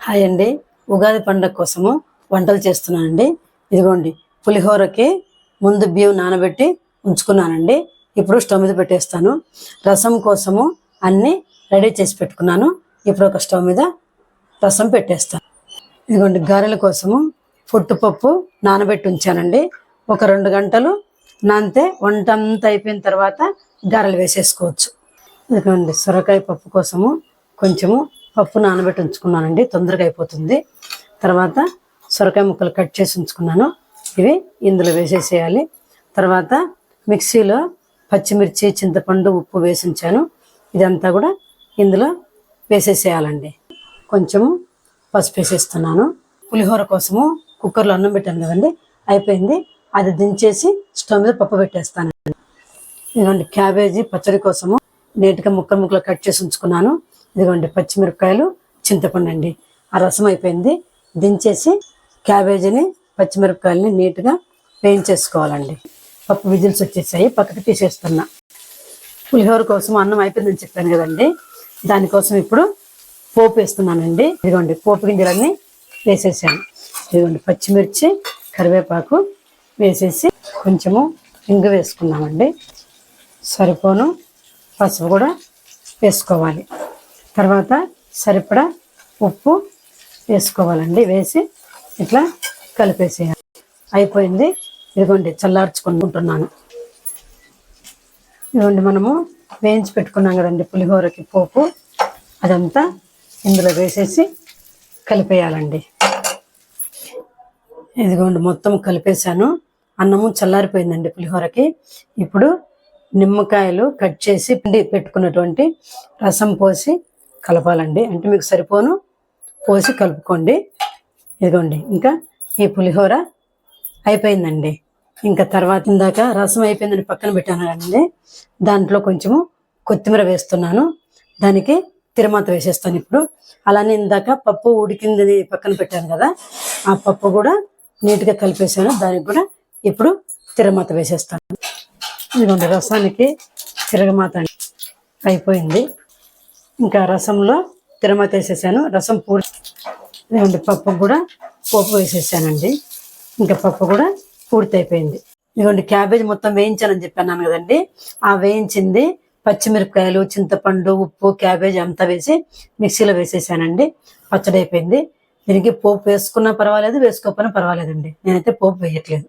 Hi అండి. ఉగాది పండుగ కోసము వంటలు చేస్తున్నానండి. ఇదిగోండి, పులిహోరకి ముందు బియ్యం నానబెట్టి ఉంచుకున్నానండి. ఇప్పుడు స్టవ్ మీద పెట్టేస్తాను. రసం కోసము అన్నీ రెడీ చేసి పెట్టుకున్నాను. ఇప్పుడు ఒక స్టవ్ మీద రసం పెట్టేస్తాను. ఇదిగోండి, గారెల కోసము పొట్టుపప్పు నానబెట్టి ఉంచానండి. ఒక 2 గంటలు నానితే వంట అంతా అయిపోయిన తర్వాత గారెలు వేసేసుకోవచ్చు. ఇదిగోండి, సొరకాయ పప్పు కోసము కొంచెము పప్పు నానబెట్టి ఉంచుకున్నానండి, తొందరగా అయిపోతుంది. తర్వాత సొరకాయ ముక్కలు కట్ చేసి ఉంచుకున్నాను, ఇవి ఇందులో వేసేసేయాలి. తర్వాత మిక్సీలో పచ్చిమిర్చి, చింతపండు, ఉప్పు వేసి ఉంచాను, ఇదంతా కూడా ఇందులో వేసేసేయాలండి. కొంచెము పసుపు వేసేస్తున్నాను. పులిహోర కోసము కుక్కర్లో అన్నం పెట్టాను కదండి, అయిపోయింది. అది దించేసి స్టవ్ మీద పప్పు పెట్టేస్తానండి. ఇదిగోండి, క్యాబేజీ పచ్చడి కోసము నీట్గా ముక్కలు కట్ చేసి ఉంచుకున్నాను. ఇదిగోండి, పచ్చిమిరపకాయలు, చింతపండు అండి. ఆ రసం అయిపోయింది. దించేసి క్యాబేజీని, పచ్చిమిరపకాయలని నీట్గా వేయించేసుకోవాలండి. పప్పు విజిల్స్ వచ్చేసాయి, పక్కకి తీసేస్తున్నా. పులిహోర కోసం అన్నం అయిపోయిందని చెప్పాను కదండి, దానికోసం ఇప్పుడు పోపు వేస్తున్నానండి. ఇదిగోండి, పోపు గింజలన్నీ వేసేసాను. ఇదిగోండి, పచ్చిమిర్చి, కరివేపాకు వేసేసి కొంచెము ఇంగు వేసుకున్నామండి. సరిపోను పసుపు కూడా వేసుకోవాలి. తర్వాత సరిపడా ఉప్పు వేసుకోవాలండి. వేసి ఇట్లా కలిపేసేయాలి. అయిపోయింది. ఇదిగోండి, చల్లార్చుకుంటున్నాను. ఇదిగోండి, మనము వేయించి పెట్టుకున్నాం కదండి పులిహోరకి పోపు, అదంతా ఇందులో వేసేసి కలిపేయాలండి. ఇదిగోండి, మొత్తం కలిపేశాను. అన్నము చల్లారిపోయిందండి పులిహోరకి. ఇప్పుడు నిమ్మకాయలు కట్ చేసి పిండి పెట్టుకున్నటువంటి రసం పోసి కలపాలండి. అంటే మీకు సరిపోను పోసి కలుపుకోండి. ఇదిగోండి, ఇంకా ఈ పులిహోర అయిపోయిందండి. ఇంకా తర్వాత ఇందాక రసం అయిపోయిందని పక్కన పెట్టాను కదండి, దాంట్లో కొంచెము కొత్తిమీర వేస్తున్నాను. దానికి తిరుమాత వేసేస్తాను ఇప్పుడు. అలానే ఇందాక పప్పు ఉడికింది పక్కన పెట్టాను కదా, ఆ పప్పు కూడా నీట్గా కలిపేసాను. దానికి కూడా ఇప్పుడు తిరుమాత వేసేస్తాను. ఇదిగోండి, రసానికి తిరగమాత అయిపోయింది. ఇంకా రసంలో తిరగమాత వేసేసాను. రసం పూర్తి. ఇదిగోండి, పప్పు కూడా పోపు వేసేసానండి. ఇంకా పప్పు కూడా పూర్తి అయిపోయింది. ఇదిగోండి, క్యాబేజ్ మొత్తం వేయించానని చెప్పాను కదండి, ఆ వేయించింది పచ్చిమిరపకాయలు, చింతపండు, ఉప్పు, క్యాబేజ్ అంతా వేసి మిక్సీలో వేసేసానండి. పచ్చడి అయిపోయింది. దీనికి పోపు వేసుకున్నా పర్వాలేదు, వేసుకోకపోయినా పర్వాలేదండి. నేనైతే పోపు వేయట్లేదు.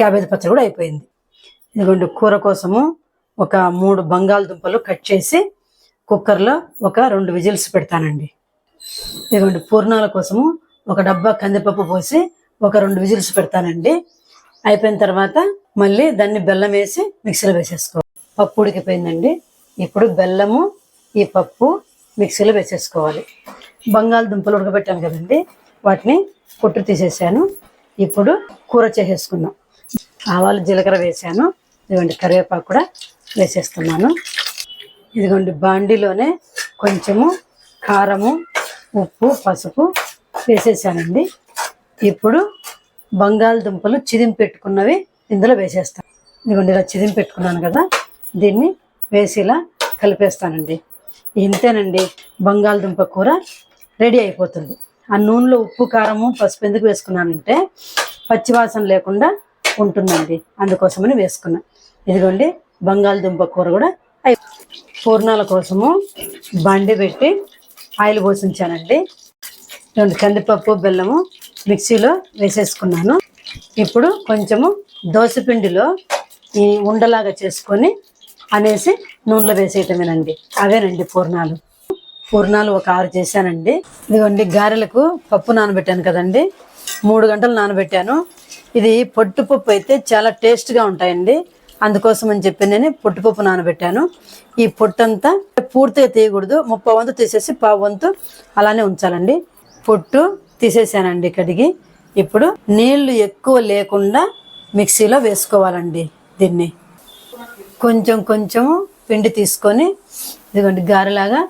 క్యాబేజ్ పచ్చడి కూడా అయిపోయింది. ఇదిగోండి, కూర కోసము ఒక 3 బంగాళదుంపలు కట్ చేసి కుక్కర్లో ఒక 2 విజిల్స్ పెడతానండి. ఇదిగోండి, పూర్ణాల కోసము ఒక డబ్బా కందిపప్పు పోసి ఒక 2 విజిల్స్ పెడతానండి. అయిపోయిన తర్వాత మళ్ళీ దాన్ని బెల్లం వేసి మిక్సీలో వేసేసుకోవాలి. పప్పు ఉడికిపోయిందండి. ఇప్పుడు బెల్లము, ఈ పప్పు మిక్సీలో వేసేసుకోవాలి. బంగాళదుంపలు ఉడకబెట్టాను కదండి, వాటిని పొట్టు తీసేసాను. ఇప్పుడు కూర చేసేసుకుందాం. ఆవాలు, జీలకర్ర వేసాను. ఇదిగోండి, కరివేపాకు కూడా వేసేస్తున్నాను. ఇదిగోండి, బాండీలోనే కొంచెము కారము, ఉప్పు, పసుపు వేసేసానండి. ఇప్పుడు బంగాళదుంపలు చిదిమి పెట్టుకున్నవి ఇందులో వేసేస్తాను. ఇదిగోండి, ఇలా చిదిమి పెట్టుకున్నాను కదా, దీన్ని వేసి ఇలా కలిపేస్తానండి. ఇంతేనండి, బంగాళదుంప కూర రెడీ అయిపోతుంది. ఆ నూనెలో ఉప్పు, కారము, పసుపు ఎందుకు వేసుకున్నానంటే పచ్చివాసన లేకుండా ఉంటుందండి, అందుకోసమని వేసుకున్నా. ఇదిగోండి, బంగాళదుంప కూర కూడా పూర్ణాల కోసము బండి పెట్టి ఆయిల్ పోసి ఉంచానండి. ఇదిగోండి, కందిపప్పు, బెల్లము మిక్సీలో వేసేసుకున్నాను. ఇప్పుడు కొంచెము దోసపిండిలో ఈ ఉండలాగా చేసుకొని అనేసి నూనెలో వేసేయటమేనండి. అవేనండి పూర్ణాలు ఒక 6 చేశానండి. ఇదిగోండి, గారెలకు పప్పు నానబెట్టాను కదండి, 3 గంటలు నానబెట్టాను. ఇది పొట్టుపప్పు అయితే చాలా టేస్ట్గా ఉంటాయండి, అందుకోసం అని చెప్పి నేను పొట్టుపప్పు నానబెట్టాను. ఈ పొట్టంతా పూర్తిగా తీయకూడదు, 30 వంతు తీసేసి 1/2 వంతు అలానే ఉంచాలండి. పొట్టు తీసేసానండి కడిగి. ఇప్పుడు నీళ్లు ఎక్కువ లేకుండా మిక్సీలో వేసుకోవాలండి. దీన్ని కొంచెము పిండి తీసుకొని ఇదిగోండి గారెలాగా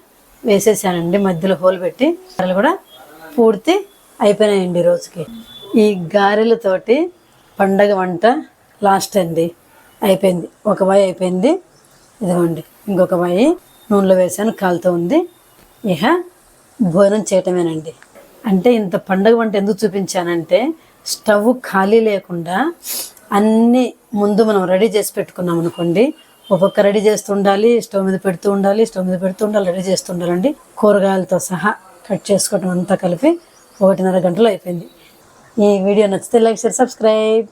వేసేసానండి, మధ్యలో హోల్ పెట్టి. గారెలు కూడా పూర్తి అయిపోయినాయండి రోజుకి. ఈ గారెలతోటి పండగ వంట లాస్ట్ అండి, అయిపోయింది. ఒక వాయి అయిపోయింది. ఇదిగోండి, ఇంకొక వాయి నూనెలో వేసాను, కాలుతూ ఉంది. ఇక భోజనం చేయటమేనండి. అంటే ఇంత పండగ వంట ఎందుకు చూపించానంటే స్టవ్ ఖాళీ లేకుండా అన్నీ ముందు మనం రెడీ చేసి పెట్టుకున్నాం అనుకోండి, ఒక్కొక్క రెడీ చేస్తూ ఉండాలి, స్టవ్ మీద పెడుతూ ఉండాలి, రెడీ చేస్తూ ఉండాలండి. కూరగాయలతో సహా కట్ చేసుకోవడం అంతా కలిపి 1.5 గంటలో అయిపోయింది. ఈ వీడియో నచ్చితే లైక్, షేర్, సబ్స్క్రైబ్.